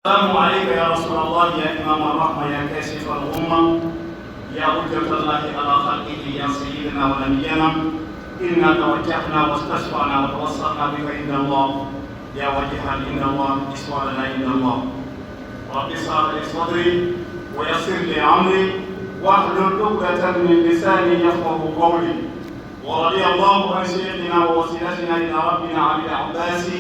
السلام عليك يا رسول الله يا إمام الرحمة يا كاشف الغمة يا حجة الله على خلقه يا سيدنا ونبينا إنا توجهنا واستشفعنا وتوسلنا بك عند الله يا وجها عند الله إسوالنا عند الله رب اشرح لي صدري ويسر لي أمري واحلل عقدة من لساني يفقهوا قولي ورضي الله عن شيخنا ووسيلتنا إلى ربنا أبي العباس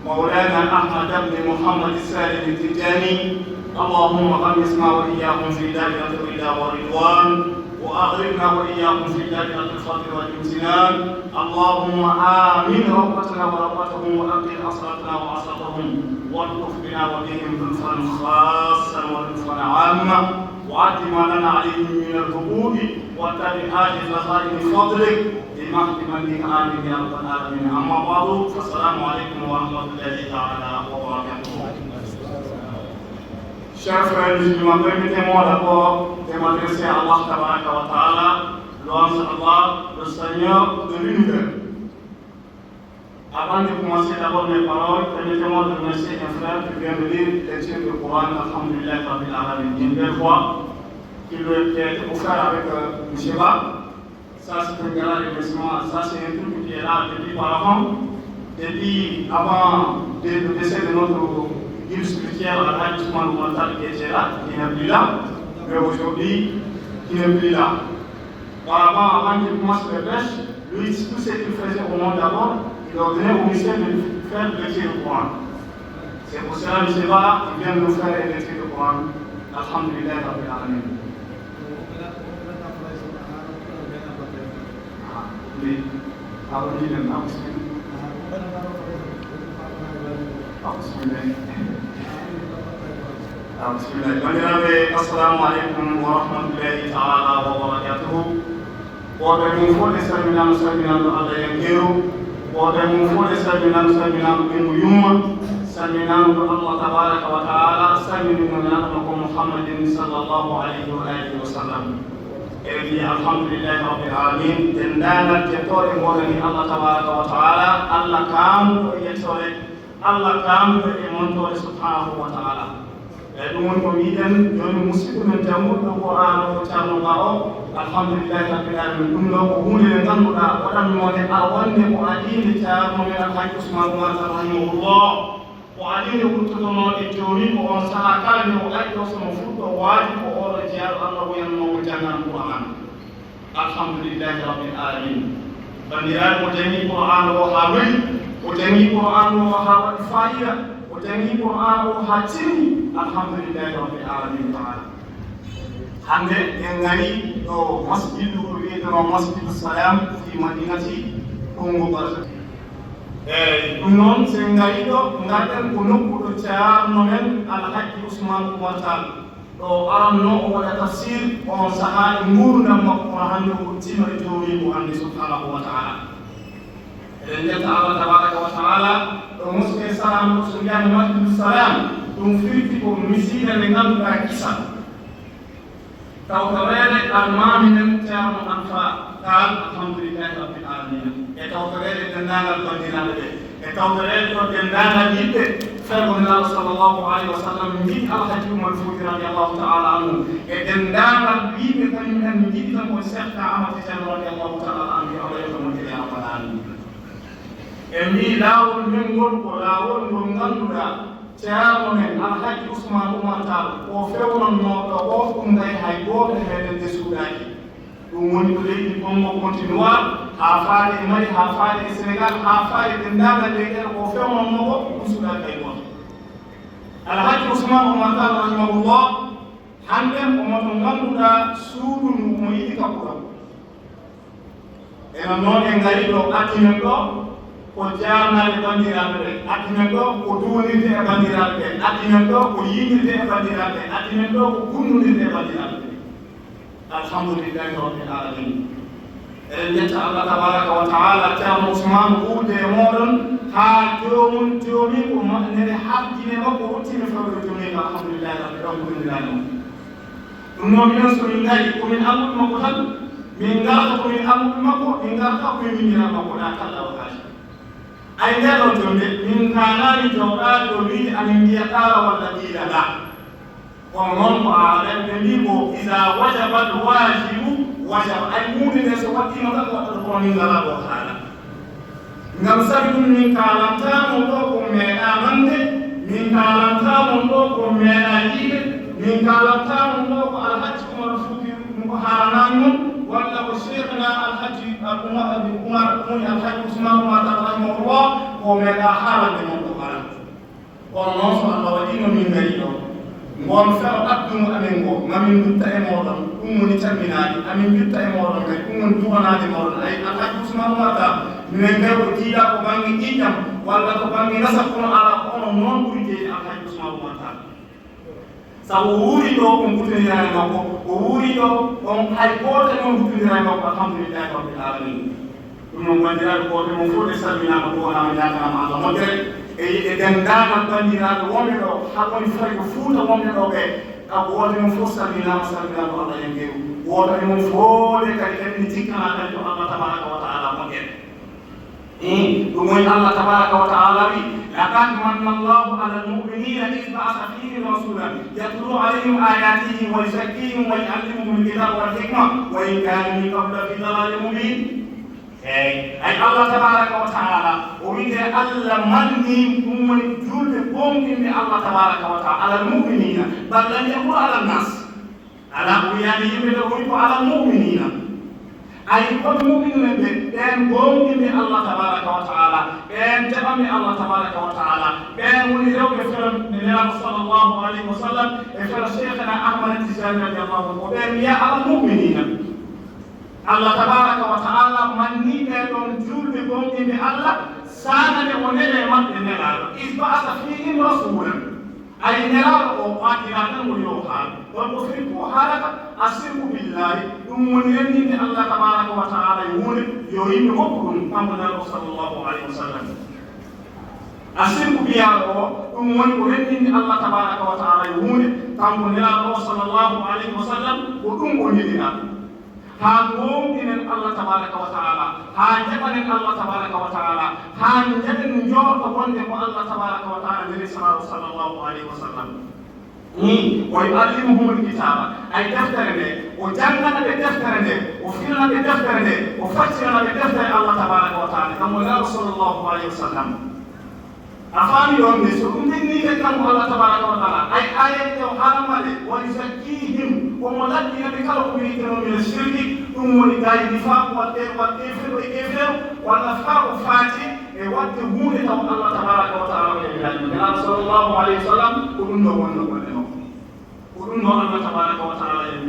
مولانا أحمد بن محمد السالم التجاني اللهم غمسنا وإياهم في دائرة الرضا والرضوان وأغرقنا وإياهم في دائرة الفضل والامتنان اللهم آمن رغبتنا ورغبتهم وأبدل أسرتنا وأسرتهم والطف بنا وبهم لطفا خاصا ولطفا عاما وعد ما لنا عليهم من الحقوق واتبع خزائن فضلك بمحض منك آمين يا رب العالمين. أما بعد فالسلام عليكم ورحمة الله تعالى وبركاته. Chers frères musulmans, permettez-moi d'abord de m'adresser à Allah Tabaraka wa Ta'ala, louange à Allah, le Seigneur de l'univers. Avant de commencer d'abord mes paroles, permettez-moi de remercier un frère qui vient de lire les tirs du Coran, Alhamdulillah Rabbil Alamin, une belle fois, qui a été offert avec M. Ba. Ça c'est un grand remerciement, ça c'est un truc qui est là depuis depuis avant le décès de notre guide spirituel, Al-Hajj Ousmane Oumar Tall, qui était là, qui n'est plus là, mais aujourd'hui, qui n'est plus là. Avant qu'il commence les pêches, lui, tout ce qu'il faisait au monde d'abord, il ordonnait au ministère de faire le tir du Coran. C'est pour cela, M. Ba, il vient de nous faire le tir du Coran. Alhamdulillah Rabbil Alamin. Oui, Assalamu alaikum wa rahmatullahi ta'ala wa barakatuhu. Woɓe mum fof ɗe salminama salminanɗo Allah yankeru woɓe mum fof ɗe salminama salminanɗo ɓendu yumma salminanɗo Allah tabaraka wa ta'ala salminino naɗono ko Muhammadin sallallahu alayhi wa alihi wa sallam eɗen mbiya alhamdulillahi rabbil alamin dendagal jettore goɗani Allah tabaraka wa ta'ala Allah kamuɗo e yettore Allah kamuɗo e montore subhanahu wa ta'ala eyi ɗum woni ko mbiɗen joni musidɗo men janguɗo Qur'an o ceerno Ba o alhamdulillahi rabbil alamin ɗum ɗo ko hunde nde ngannduɗa waɗatnode wonde ko adinde ceerno men Alhaji Ousmane Oumar Tall rahimahullah ko adinde wurtotonode joni ko on saaha kala nde o ari ɗo sono fuɗɗo waadi ko oɗo jeyaɗo Allah woyannomo jangan Qur'an alhamdulillahi rabbil alamin bandiraɓe mo jangi Qur'an o ha weyi o jangi Qur'an o ha waɗi fayida o jangi Qur'an o ha timmi alhamdulillahi rabbil alamin taala hande en ngari ɗo masjidu ko wiyeteno masjidu salam fi madinati Kongo Brazza eyi ɗum noon sen ngari ɗo garɗen ko nokkuɗo ceerno men Alhaji Ousmane Oumar Tall ɗo aranno o waɗa tafsir on saaha e gurdam makko kono hande o timre jomimo hande subhanahu wa ta'ala eɗen jetta Allah tabaraka wa ta'ala ɗo mosɓe salam ɗo so mbiyama masjidu salam ɗum firti ko misida nde ngannduɗa kisa tawtorede almami men ceerno Alpha Tall alhamdulillahi rabbil alamin e tawtorede dendagal bandiraɓe ɓe e tawtorede ɗo dendagal yimɓe fergoniraɗo sallllahu alayhi wa sallam jiɗi Alhaji Oumar Fouti radiallahu taala anhu e dendagal yimɓe kañum en jiɗi tan ko Cheikh Ahmad Tidiane radiallahu taala anhu yo Allah yoɓamodiri rabbal alamin e mbi laawol men ngol ko laawol ngol ngannduɗa ceerno men Alhaji Ousmane Oumar Tall o fewnannoɗo o ɗum ngay hay gooto meɗen desuɗaki ɗum woni ko leydi Congo continuar ha faade e Mali ha faade e Sénégal ha faade dendagal leyɗele ko fewnanno o ɗum suɗaki hay gooto Alhaji Ousmane Oumar Tall rahimahullah hande omoto ngannduɗa suudu ndu omo yiɗi kakkuɗam enen noon en ngari ɗo addinen ɗo ko jaarnade bandiraɓe ɓe addinen ɗo ko duwonirde e bandiraɓe ɓe addinen ɗo ko yiɗirde e bandiraɓe ɓe addinen ɗo ko gunnodirde e bandiraɓe ɓe alhamdulillahi rabbil alamin eɗen jetta Allah tabaraka wa ta'ala ceerno Ousmane wuurde e moɗon ha jomum joni ko nede haɓjine makko hottino fewre joni alhamdulillahi rabbil ɗonkodirani on ɗum noon minen somin ngari komin alluɓe makko tan min garata komin alluɓe makko min garata komin windira makko ɗa kalla o haji ay ndeɗon jonde min kanani jawɗaade ɗo wiide amin mbiyaɗaara walla ɓiilaɗa kono noon ko aɗen ɓe mbi ko ida wajabat wajibu wajaba ay hunde nde so waɗɗino tan waɗata kono min ngala ɗo haala ngam sabi ɗum min kalantamon ɗo ko meeɗa nande min kalantamon ɗo ko meeɗa yiide min kalantamon ɗo ko alhaji umar fuuti ko haalanani mon walla ko cheikhna alhaji umar muni alhaji ousmane umar rahimahullah ko meeɗa haalande mon ɗo ala kono noon so allah waɗino min ngari ɗo ngon feɗo ɗaɓdumo amin ngo mamin dutta e moɗon ɗum woni calminaɗi amin dutta e moɗon kadi ɗum woni duwanade moɗon ay alhaji ousmane umar ta minen kay ko jiiɗa ko banggue ƴiƴƴam walla ko banggue nasab kono ala ko ono noon ɓuri jeeyde alhaji ousmane umar ta sabu o wuuri ɗo on hutinirani makko o wuuri ɗo on hay goto e mon hutinirani makko alhamdulillahi rabbil alamin ɗum noon bandiraɓe goto mon fof ɗe salminama duwanama ñaganama allah moƴƴere e dendagal bandiraɓe wonɓe ɗo hakkoni fari ko fuuta wonɓe ɗo ɓe ka woto mon fof salminama allah yen gew woto e mon foole kadi eɓni tikkana kadi to allah tabaraka wa taala moƴƴere ɗum woni allah tabaraka wa taala wi laqad manna allahu ala almuminina id ba'atha fihim rasulan yatlu alayhim ayatihi wa yuzakkihim wa yuallimuhum alkitaba walhikma wa in kanu min qabla fi dalalin mubin ay allah tabaraka wa taala o winde allah manni ɗum woni julɓe gonɗinɓe allah tabaraka wa taala ala almuminina bal lam yakul ala nnas ala o wiyani yimɓe ɗo woni ko ala almuminina ay kono mu'minu ɓe ɓen gonɗinɓe allah tabaraka wa taala ɓen jaɓanɓe allah tabaraka wa taala ɓen woni rewɓe fero nelaɗo sallllahu alayhi wa sallam e fero cheikhna ahmad tijani radiallahu anhu ko ɓen wiya ala mu'minina allah tabaraka wa taala manni ɓen ɗon julɓe gonɗinɓe allah sanaɓe o nele maɓɓe nelaɗo is ba'atha fihim rasulan ay nelaɗo o watira tan woni o haala ɗon ko firi ko haalata asirku billahi ɗum woni renninde allah tabaraka wa taala e hunde yo yimɓe hokku ɗum kanko nelaɗo sallllahu alayhi wa sallam asirku biyaɗo o ɗum woni ko renninde allah tabaraka wa taala e hunde kanko nelaɗo sallllahu alayhi wa sallam ko ɗum o yiɗira ha gonɗinen allah tabaraka wa taala ha jaɓanen allah tabaraka wa taala ha jaɓen njorɗo wonde ko allah tabaraka wa taala ndeni salaɗo sallllahu alayhi wa sallam o yuallimuhum alkitaba ay deftere nde o jangana ɓe deftere nde o filna ɓe deftere nde o faccirana ɓe deftere allah tabaraka wa taala kanko nelaɗo sallllahu alayhi wa sallam a faami ɗon nde so ɗum ndennide kanko allah tabaraka wa taala ay ayette o haalamaɗe wa yuzakkihim omo laɗɗinaɓe kala ko wiyeteno mine sirki ɗum woni gayi nifaku waɗɗe ɗefeɗo e ƴefeero walla faa o faati e waɗde hunde taw allah tabaraka wa taala waɗe wilaɗi nelaɗo sallllahu alayhi wa sallam ko ɗum ɗo wonno gonɗe makko ko ɗum ɗo allah tabaraka wa taala en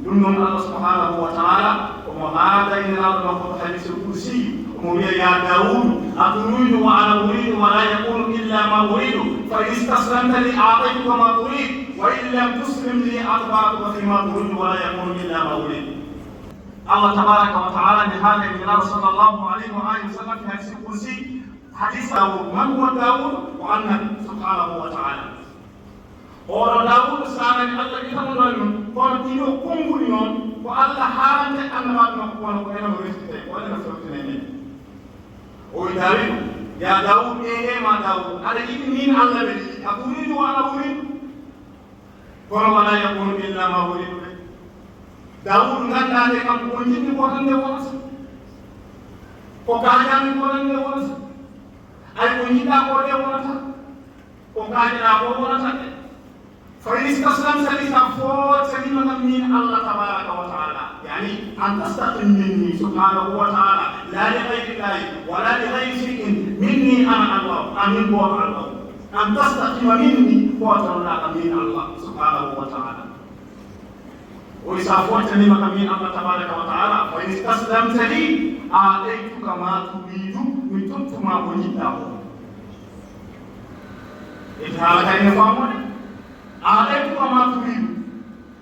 ɗum noon allah subhanahu wa taala omo haada e nelaɗo makko ko hadise kursiyu omo wiya ya dawudu aturidu wa ana uridu wa la yakunu illa ma uridu fa in istaslamta li a'taytuka ma turid wa in lam tuslim li atba'tuka fima turidu wa la yakunu illa ma uridu allah tabaraka wa taala ni haala e nelaɗo sallllahu alayhi wa alihi wa sallam fi hadise kursi hadis dawud man huwa dawud ko annabi subhanahu wa taala oɗo dawudu sanani allah itamononi ɗum kono ɗiɗo konnguli noon ko allah haalante annabaɓe makko kono ko enen o reftite ko enen o fewtine men o wi dawidu ya dawud ma dawud aɗa yiɗi min allah ɓe ɗiɗi a uridu wa ana uridu kono wala yakunu illa ma uridu ɓe dawudu gandade kanko ko jiɗmi ko tan nde wonata ko gañami ko tan nde wonata ay ko jiɗɗa ko ɗe wonata ko gañaɗa ko wonata ɗe فإن استسلمت لي فوت سليما من الله تبارك وتعالى يعني أن تستقم مني سبحانه وتعالى لا لغير الله ولا لغير شيء مني أنا الله أمين هو الله أن تستقم مني وترى من الله سبحانه وتعالى وإذا فوت سليما من الله تبارك وتعالى فإن استسلمت لي أعطيتك ما تريد وتبت ما وجدته إذا هذا كان يفهمون أعطيتك ما تريد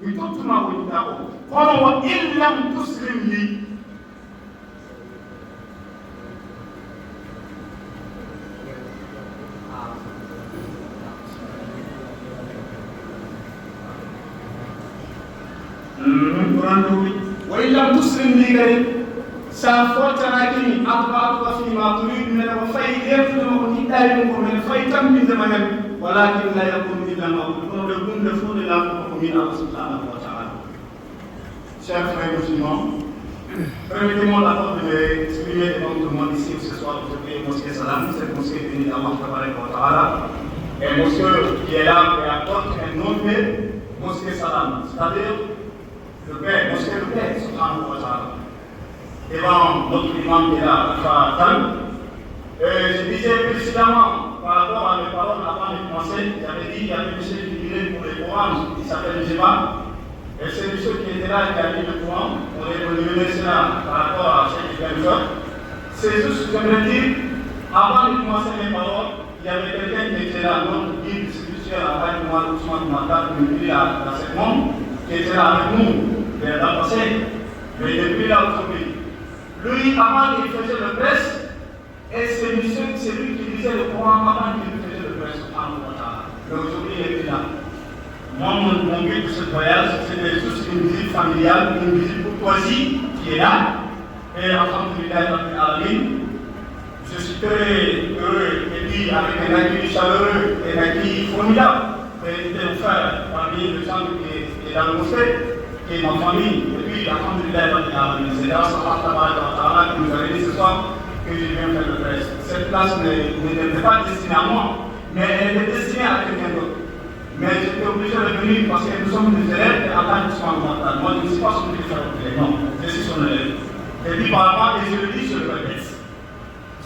وتبت ما وجدته قال وإن لم تسلم لي وإن لم تسلم لي سافوتناكني أطبعت فيما تريد من الوفاء يفهم كتاب من الفاء من زمان ولكن لا يكون إلا ما يكون يكون لفون لا يكون من الله سبحانه وتعالى. Chers frères musulmans, permettez-moi d'abord de m'exprimer devant tout le monde ici ce soir pour cette mosquée Salam, cette mosquée bénie d'Allah Ta'ala, et mosquée qui est là et apporte un nom de mosquée Salam, c'est-à-dire le Père, mosquée du Père, subhanahu wa ta'ala. Devant notre imam qui est là, je disais précédemment par rapport à mes paroles avant de commencer, j'avais dit qu'il y avait un monsieur qui disait pour les Corans, il s'appelle Jéba, et c'est monsieur qui était là qui a dit le Coran, on est revenu cela par rapport à ce qu'il vient de faire. C'est juste, j'aimerais dire, avant de commencer mes paroles, il y avait quelqu'un qui était là, notre guide spirituel, avec moi, Ousmane Mata, qui nous dit dans ce monde, qui était là avec nous, dans le passé, mais depuis là aujourd'hui. Lui, avant, il faisait le presse, et c'est lui qui disait le Coran avant qu'il faisait le presse. Donc aujourd'hui, il est plus là. Moi, mon but de ce voyage, c'était juste une visite familiale, une visite courtoisie qui est là. Et alhamdoulilah, je suis très heureux et puis avec un accueil chaleureux et un accueil formidable qui a été offert parmi les gens qui est dans le mosquée, qui est ma famille. Et puis, alhamdoulilah, c'est grâce à Allah qui nous a dit ce soir que je viens faire le presse. Cette place n'était pas destinée à moi, mais elle était destinée à quelqu'un d'autre. Mais j'étais obligé de venir parce que nous sommes des élèves et en tant que soins mentaux. Moi, je ne suis pas son différent. Non, je suis son élève. Et puis par rapport, et je le dis, je le répète.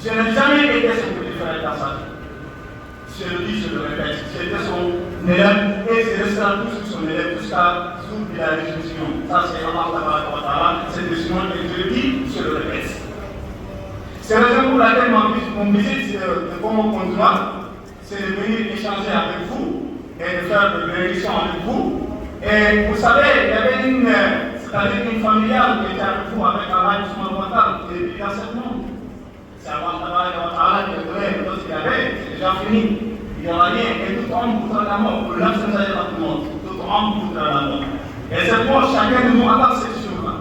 Je n'ai jamais été son petit frère dans sa vie. Je le dis, je le répète. J'étais son élève et je resterai toujours son élève jusqu'à jour de la résurrection. Ça, c'est Allah, c'est le Simon et je le dis, je le répète. C'est la raison pour laquelle mon visite de mon conjoint, c'est de venir échanger avec vous et de faire de bénédiction avec vous. Et vous savez, il y avait une familiale qui était avec vous, avec Allah Subhanahu wa Ta'ala, qui est dans ce monde. C'est Allah Subhanahu wa Ta'ala qui a donné tout ce qu'il y avait, c'est déjà fini. Il n'y aura rien, et tout homme voudra la mort, pour l'instant, ça y est dans tout le monde. Tout homme voudra la mort. Et c'est pour chacun de nous attend cette chose-là.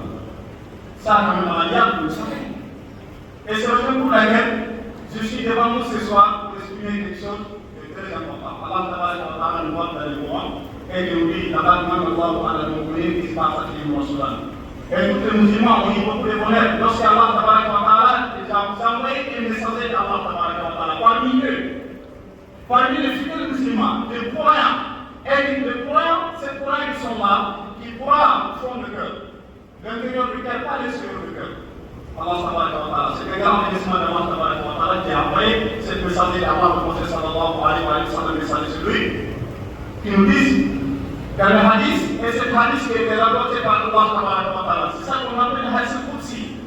Ça, quand même, vous le savez. Et c'est la raison pour laquelle je suis devant vous ce soir pour exprimer quelque chose de très important. Allah Ta'ala nous voit dans le Coran et il nous dit Allah Ta'ala nous connaît qui se passe à Fili Moussoulan. Et tous les musulmans ont eu beaucoup de bonheur. Lorsqu'Allah Ta'ala nous a envoyé un messager d'Allah Ta'ala parmi les fidèles musulmans, les croyants. Et les croyants, ces croyants qui sont là, qui croient au fond du cœur. L'intérieur du cœur, pas l'extérieur du cœur. Allah, c'est le grand bénissement d'Allah qui a envoyé cette messager d'Allah, le prophète sallallahu alayhi wa sallam, le messager sur lui, qui nous disent dans le hadith, et cet hadith qui a été rapporté par Allah, c'est ça qu'on appelle le hadith Qudsi.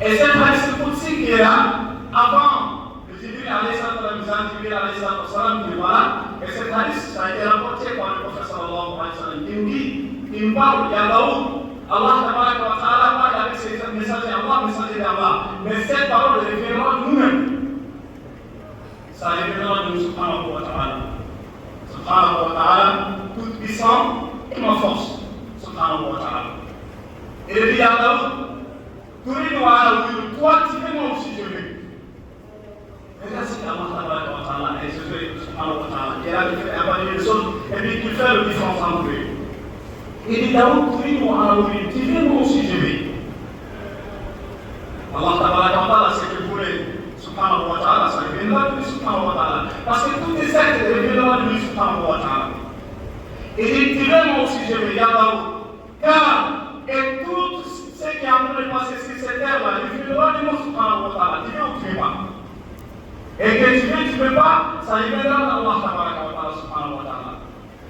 Et cet hadith Qudsi qui est là, avant le Jibril alayhi salam qui est là, et cet hadith ça a été rapporté par le prophète sallallahu alayhi wa sallam, qui nous dit, qui nous parle, il y a Daoud. Allah Ta'ala parle avec ses messagers Allah, messager d'Allah. Mais cette parole révélera de nous-mêmes. Ça révélera de nous, subhanahu wa ta'ala. Subhanahu wa ta'ala, tout puissant et ma force. Subhanahu wa ta'ala. Et il dit à Daoud, toi, tu veux moi aussi, je veux. Et là, c'est Allah Ta'ala, et je veux, subhanahu wa ta'ala, qui est là, qui fait invader les choses, et puis qui fait le différence entre eux. Il dit Daoud, tu veux moi aussi je vais. Allah Ta'ala, c'est que vous voulez, subhanahu wa ta'ala, ça reviendra de lui, subhanahu wa ta'ala. Parce que toutes les actes reviendront de lui, subhanahu wa ta'ala. Il dit, tu veux moi aussi je vais, ya Daoud. Car, et tout ce qui est en train de passer sur cette terre-là, reviendra de moi, subhanahu wa ta'ala. Tu veux ou tu veux pas. Et que tu veux pas, ça reviendra d'Allah Ta'ala, subhanahu wa ta'ala.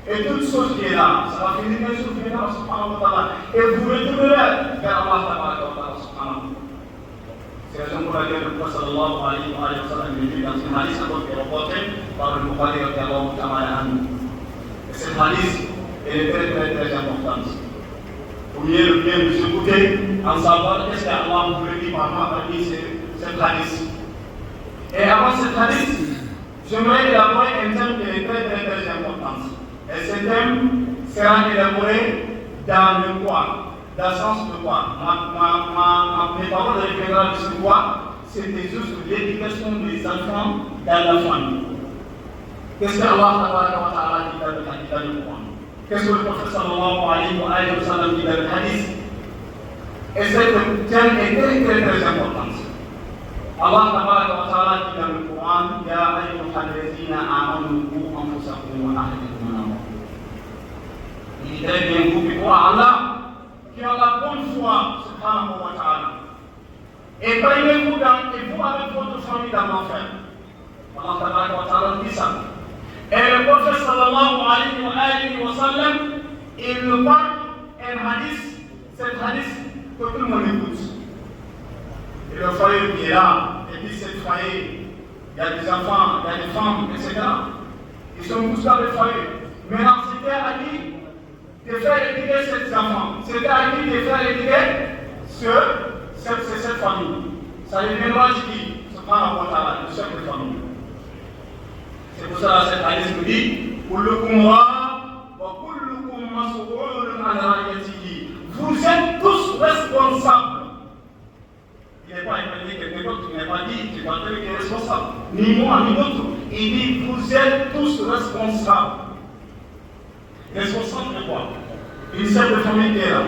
Et toute chose qui est là, ça va finir bien sûr, finira subhanahu wa ta'ala. Et vous retournerez vers Allah Ta'ala, subhanahu wa ta'ala. C'est la raison pour laquelle le prophète sallallahu alayhi wa sallam dit dans une hadith qui est rapportée par le Bukhari radiallahu ta'ala anhu. Et cette hadith, elle est très très très importante. Pour mieux bien nous écouter, en savoir qu'est-ce qu'Allah voulait dire parmi cette hadith. Et avant cette hadith, j'aimerais élaborer un thème qui est très très très important. Et ce thème sera élaboré dans le quoi. dans le sens de quoi mes paroles de référence sur quoi? C'était juste l'éducation des enfants dans la famille. Qu'est-ce que Allah dit dans le Coran? Qu'est-ce que le prophète sallallahu alayhi wa sallam dit dans le hadith? Et cette thème est très importante. Allah dit dans le Coran, Ya ayyuhalladhina amanu qu anfusakum wa ahlikum nar. Il dit très bien, vous qui croyez à Allah, qui ont la bonne foi, subhanahu wa ta'ala. Et prenez-vous et vous avec votre famille dans l'enfer. Allah dit ça. Et le prophète sallallahu alayhi wa sallam, il nous parle un hadith, cet hadith que tout le monde écoute. Et le foyer qui est là, et puis cet foyer, il y a des enfants, il y a des femmes, etc. Ils sont tous dans le foyer. Maintenant, c'était à qui de faire éduquer ces enfants? C'était à qui de faire éduquer cette famille? Ça deviendra de qui? Subhanahu wa ta'ala, le chef de famille. C'est pour ça que cette hadith nous dit Kullukum ra wa kullukum mas'ulun an ra'iyatihi. Vous êtes tous responsables. Il n'est pas épargné quelqu'un d'autre qui n'est pas dit, c'est pas lui qui est responsable. Ni moi, ni d'autres. Il dit vous êtes tous responsables. Responsable de quoi? Une chef de famille qui est là.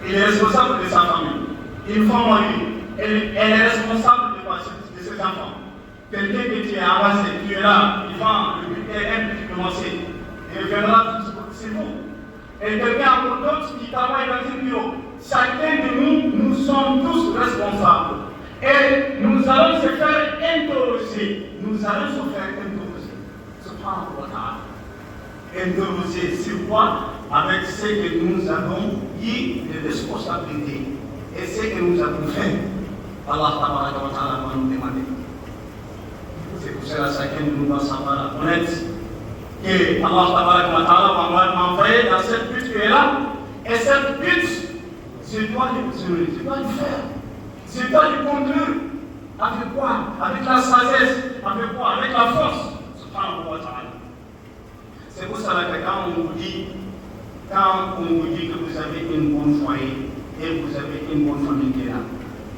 Il est responsable de sa famille. Une femme mariée. Elle est responsable de quoi? De ses enfants. Quelqu'un que tu es avancé, tu es là, il va, le but est un petit commencer. Il viendra, c'est vous. Et quelqu'un encore d'autre qui travaille dans un bureau. Chacun de nous sommes tous responsables. Et nous allons se faire interroger. Subhanahu wa ta'ala. Interroger sur quoi? Avec ce que nous avons eu de responsabilité. Et ce que nous avons fait. Allah ta'ala va nous demander. C'est pour cela que chacun de nous doit savoir honnête que Allah va m'envoyer dans cette but qui est là. Et cette but, je dois le faire. Je dois le conduire. Avec quoi? Avec la sagesse. Avec quoi? Avec la force. Subhanahu wa ta'ala. C'est pour cela que quand on vous dit que vous avez une bonne foyer et vous avez une bonne famille qui est là,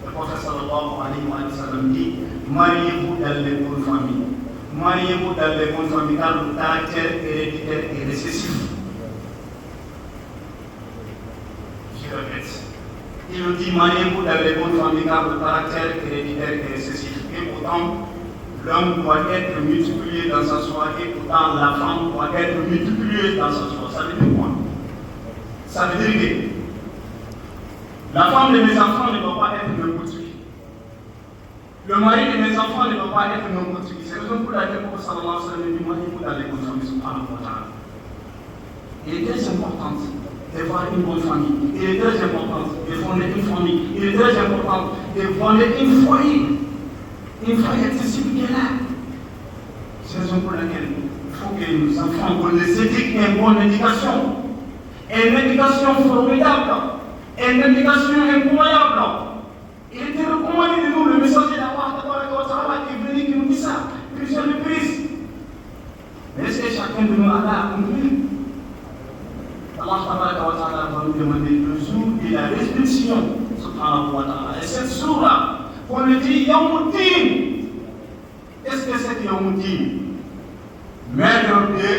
le prophète sallallahu alayhi wa sallam dit mariez-vous dans les bonnes familles. Mariez-vous dans les bonnes familles car le caractère héréditaire est récessif. Je répète. Il dit mariez-vous dans les bonnes familles car le caractère héréditaire est récessif. Et pourtant, l'homme doit être multiplié dans sa soie et pourtant la femme doit être multipliée dans sa soie. Ça veut dire quoi? Ça veut dire que la femme de mes enfants ne doit pas être n'importe qui. Le mari de mes enfants ne doit pas être n'importe qui. C'est la raison pour laquelle le prophète sallallahu alayhi wa sallam dit mariez-vous dans les bonnes familles, subhanahu wa ta'ala. Il est très important d'avoir une bonne famille. Il est très important de fonder une famille. Il est très important de fonder une foyer. Une foyer accessible qui est là. C'est la raison pour laquelle il faut que nos enfants qu'on les éduque une bonne éducation. Une éducation formidable. Une éducation incroyable. Il était recommandé de nous, le messager d'Allah qui est venu, qui nous dit ça plusieurs reprises. Mais est-ce que chacun de nous a compris? Allah va nous demander le jour de la résurrection, subhanahu wa ta'ala. Et cette jour-là, on le dit Yawmuddin. Qu'est-ce que c'est que Yawmuddin? Maître de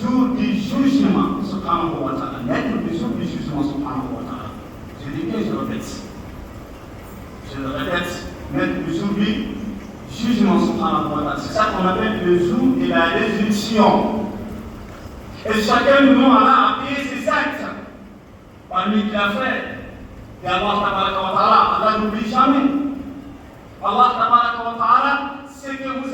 jour du jugement, subhanahu wa ta'ala. Maître du jour du jugement, subhanahu wa ta'ala. Je dis bien, je le répète, maître du jour du jugement, subhanahu wa ta'ala. C'est ça qu'on appelle le jour de la résurrection. Et chacun de nous a payé ses actes. Parmi qui a fait. Et Allah n'oublie jamais. Allah, c'est que vous